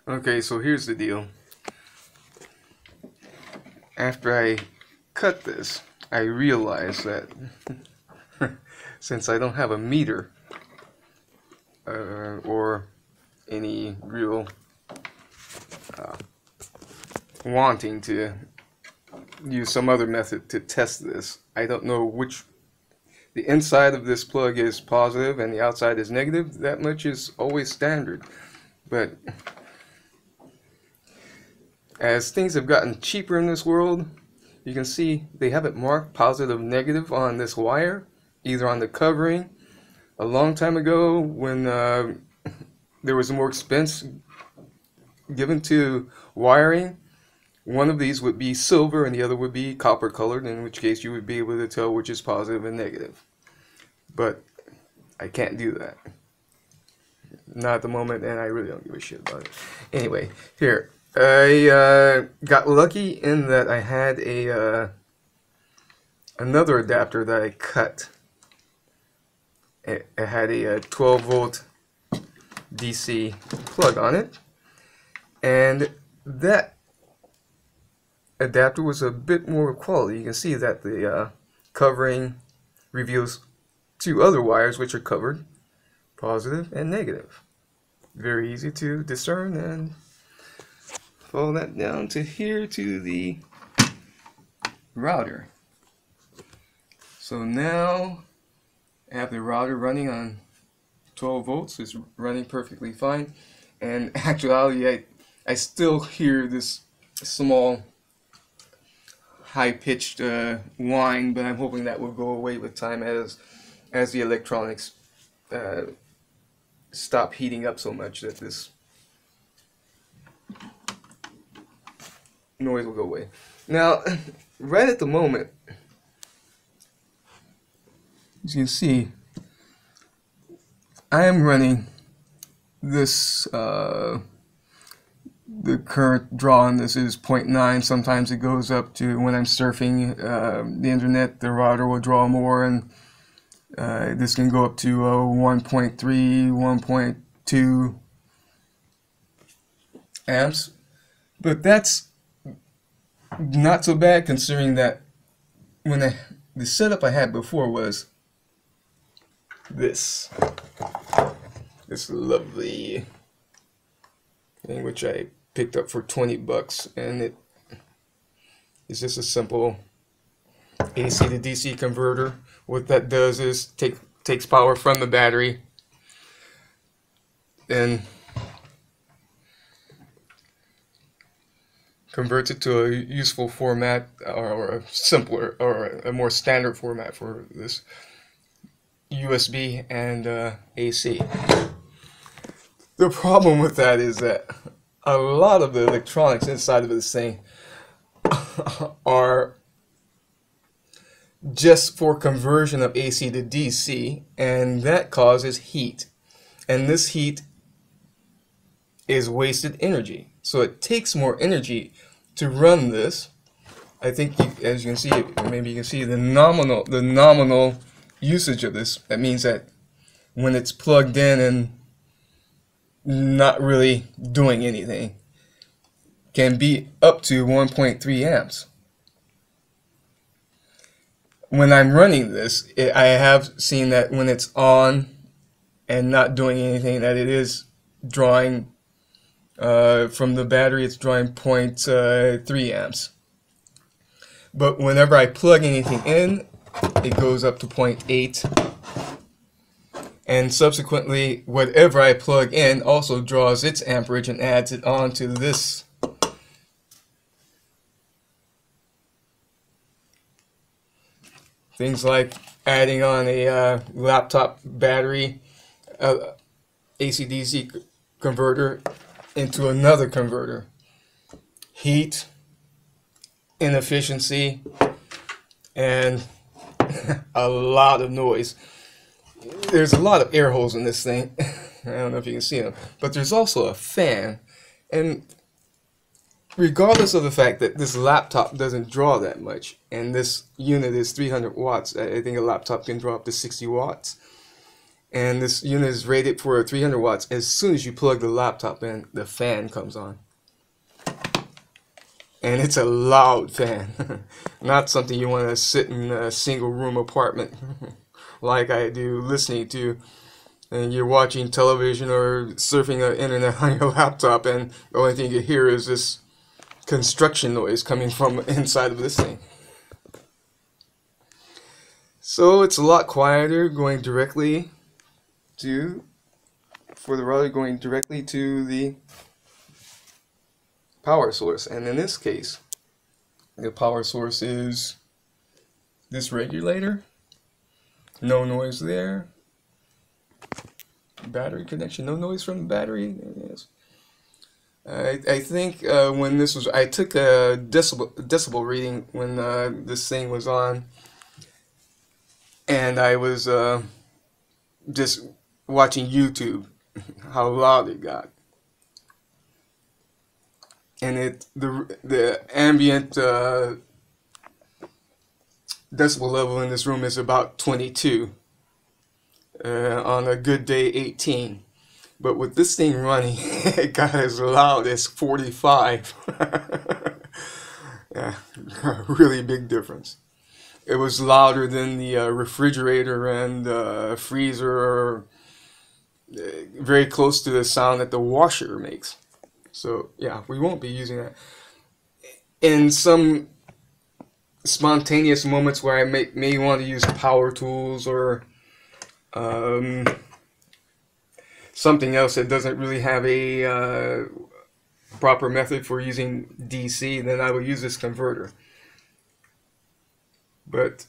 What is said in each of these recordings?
Okay, so here's the deal. After I cut this, I realized that since I don't have a meter or any real wanting to use some other method to test this, I don't know which the inside of this plug is positive and the outside is negative. That much is always standard. But as things have gotten cheaper in this world, you can see they have it marked positive, negative on this wire, either on the covering. A long time ago, when there was more expense given to wiring, one of these would be silver and the other would be copper colored, in which case you would be able to tell which is positive and negative. But I can't do that. Not at the moment, and I really don't give a shit about it. Anyway, here. I got lucky in that I had a another adapter that I cut. It had a 12 volt DC plug on it, and that adapter was a bit more quality. You can see that the covering reveals two other wires which are covered, positive and negative. Very easy to discern, and follow that down to here to the router. So now I have the router running on 12 volts. It's running perfectly fine. And actually, I still hear this small high-pitched whine, but I'm hoping that will go away with time as the electronics stop heating up so much that this noise will go away. Now, right at the moment, as you can see, I am running this, the current draw on this is 0.9. Sometimes it goes up to, when I'm surfing the internet, the router will draw more, and this can go up to 1.3, 1.2 amps. But that's not so bad, considering that when the setup I had before was this lovely thing, which I picked up for 20 bucks, and it is just a simple AC to DC converter. What that does is takes power from the battery and converts it to a useful format, or a simpler, or a more standard format for this USB and AC. The problem with that is that a lot of the electronics inside of this thing are just for conversion of AC to DC, and that causes heat. And this heat is wasted energy. So it takes more energy to run this. I think, as you can see, maybe you can see the nominal usage of this. That means that when it's plugged in and not really doing anything, can be up to 1.3 amps. When I'm running this, I have seen that when it's on and not doing anything, that it is drawing from the battery, it's drawing 0.3 amps. But whenever I plug anything in, it goes up to 0.8. And subsequently, whatever I plug in also draws its amperage and adds it on to this. Things like adding on a laptop battery, AC-DC converter into another converter. Heat, inefficiency, and a lot of noise. There's a lot of air holes in this thing. I don't know if you can see them, but there's also a fan. And regardless of the fact that this laptop doesn't draw that much, and this unit is 300 watts, I think a laptop can draw up to 60 watts. And this unit is rated for 300 watts. As soon as you plug the laptop in, the fan comes on. And it's a loud fan. Not something you want to sit in a single room apartment like I do listening to. And you're watching television or surfing the internet on your laptop, and the only thing you hear is this construction noise coming from inside of this thing. So it's a lot quieter going directly for the router going directly to the power source. And in this case, the power source is this regulator. No noise there. Battery connection, no noise from the battery. Yes. I think when this was, I took a decibel reading when this thing was on, and I was just watching YouTube, how loud it got, and the ambient decibel level in this room is about 22. On a good day 18, but with this thing running it got as loud as 45. Yeah, really big difference. It was louder than the refrigerator and freezer, very close to the sound that the washer makes. So yeah, we won't be using that. In some spontaneous moments where I may want to use power tools or something else that doesn't really have a proper method for using DC, then I will use this converter. But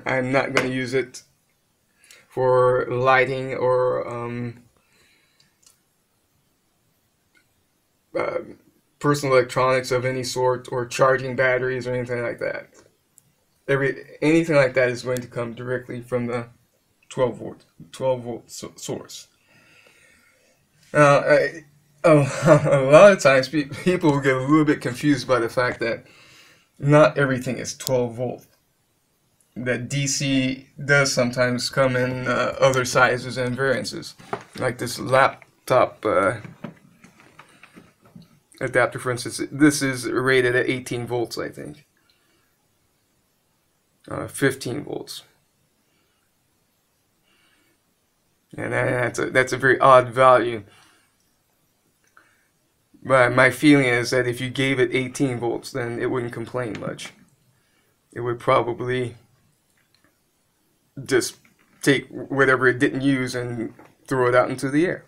I'm not going to use it for lighting or personal electronics of any sort, or charging batteries or anything like that. Anything like that is going to come directly from the 12 volt source. A lot of times people will get a little bit confused by the fact that not everything is 12 volt. That DC does sometimes come in other sizes and variances. Like this laptop adapter, for instance, this is rated at 18 volts, I think. 15 volts. And that's a very odd value. But my feeling is that if you gave it 18 volts, then it wouldn't complain much. It would probably just take whatever it didn't use and throw it out into the air.